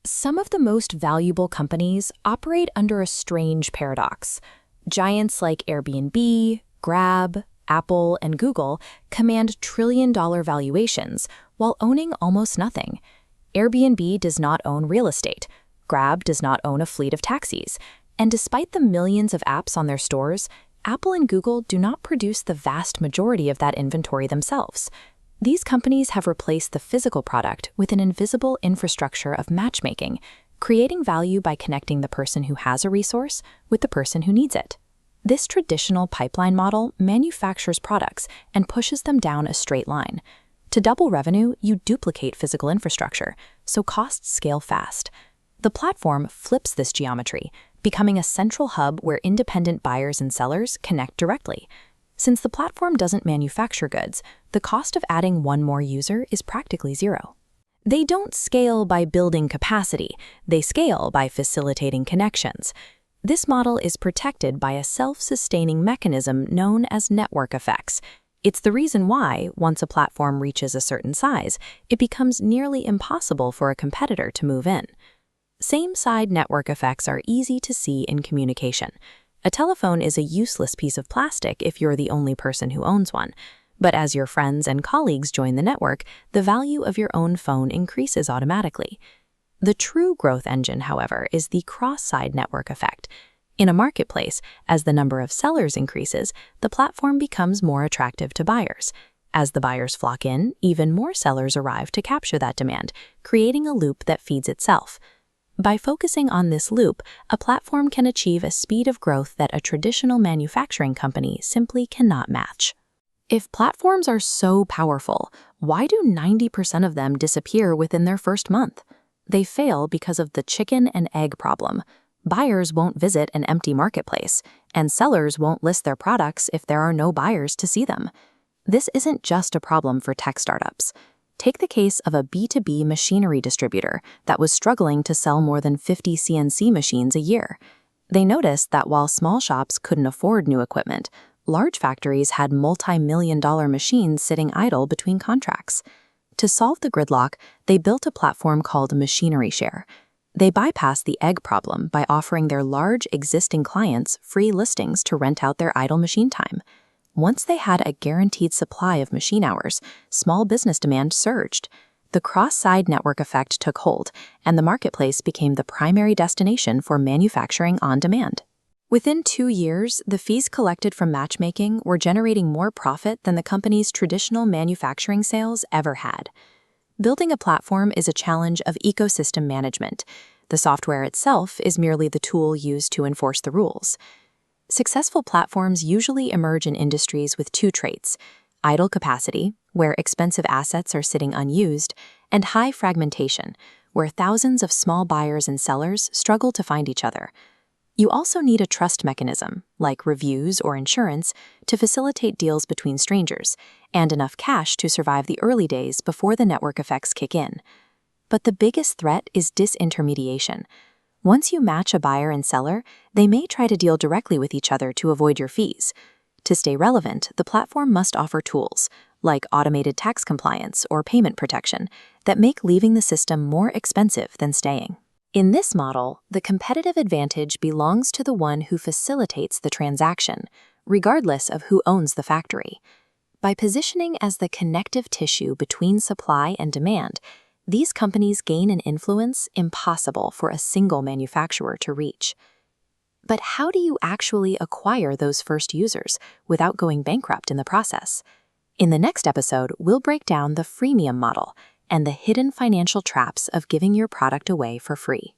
Some of the most valuable companies operate under a strange paradox. Giants like Airbnb, Grab, Apple, and Google command trillion-dollar valuations while owning almost nothing. Airbnb does not own real estate. Grab does not own a fleet of taxis. And despite the millions of apps on their stores, Apple and Google do not produce the vast majority of that inventory themselves. These companies have replaced the physical product with an invisible infrastructure of matchmaking, creating value by connecting the person who has a resource with the person who needs it. This traditional pipeline model manufactures products and pushes them down a straight line. To double revenue, you duplicate physical infrastructure, so costs scale fast. The platform flips this geometry, becoming a central hub where independent buyers and sellers connect directly. Since the platform doesn't manufacture goods, the cost of adding one more user is practically zero. They don't scale by building capacity, they scale by facilitating connections. This model is protected by a self-sustaining mechanism known as network effects. It's the reason why, once a platform reaches a certain size, it becomes nearly impossible for a competitor to move in. Same-side network effects are easy to see in communication. A telephone is a useless piece of plastic if you're the only person who owns one. But as your friends and colleagues join the network, the value of your own phone increases automatically. The true growth engine, however, is the cross-side network effect. In a marketplace, as the number of sellers increases, the platform becomes more attractive to buyers. As the buyers flock in, even more sellers arrive to capture that demand, creating a loop that feeds itself. By focusing on this loop, a platform can achieve a speed of growth that a traditional manufacturing company simply cannot match. If platforms are so powerful, why do 90% of them disappear within their first month? They fail because of the chicken and egg problem. Buyers won't visit an empty marketplace, and sellers won't list their products if there are no buyers to see them. This isn't just a problem for tech startups. Take the case of a B2B machinery distributor that was struggling to sell more than 50 CNC machines a year. They noticed that while small shops couldn't afford new equipment, large factories had multi-million-dollar machines sitting idle between contracts. To solve the gridlock, they built a platform called Machinery Share. They bypassed the egg problem by offering their large existing clients free listings to rent out their idle machine time. Once they had a guaranteed supply of machine hours, small business demand surged. The cross-side network effect took hold, and the marketplace became the primary destination for manufacturing on demand. Within 2 years, the fees collected from matchmaking were generating more profit than the company's traditional manufacturing sales ever had. Building a platform is a challenge of ecosystem management. The software itself is merely the tool used to enforce the rules. Successful platforms usually emerge in industries with two traits: idle capacity, where expensive assets are sitting unused, and high fragmentation, where thousands of small buyers and sellers struggle to find each other. You also need a trust mechanism, like reviews or insurance, to facilitate deals between strangers, and enough cash to survive the early days before the network effects kick in. But the biggest threat is disintermediation. Once you match a buyer and seller, they may try to deal directly with each other to avoid your fees. To stay relevant, the platform must offer tools, like automated tax compliance or payment protection, that make leaving the system more expensive than staying. In this model, the competitive advantage belongs to the one who facilitates the transaction, regardless of who owns the factory. By positioning as the connective tissue between supply and demand, these companies gain an influence impossible for a single manufacturer to reach. But how do you actually acquire those first users without going bankrupt in the process? In the next episode, we'll break down the freemium model and the hidden financial traps of giving your product away for free.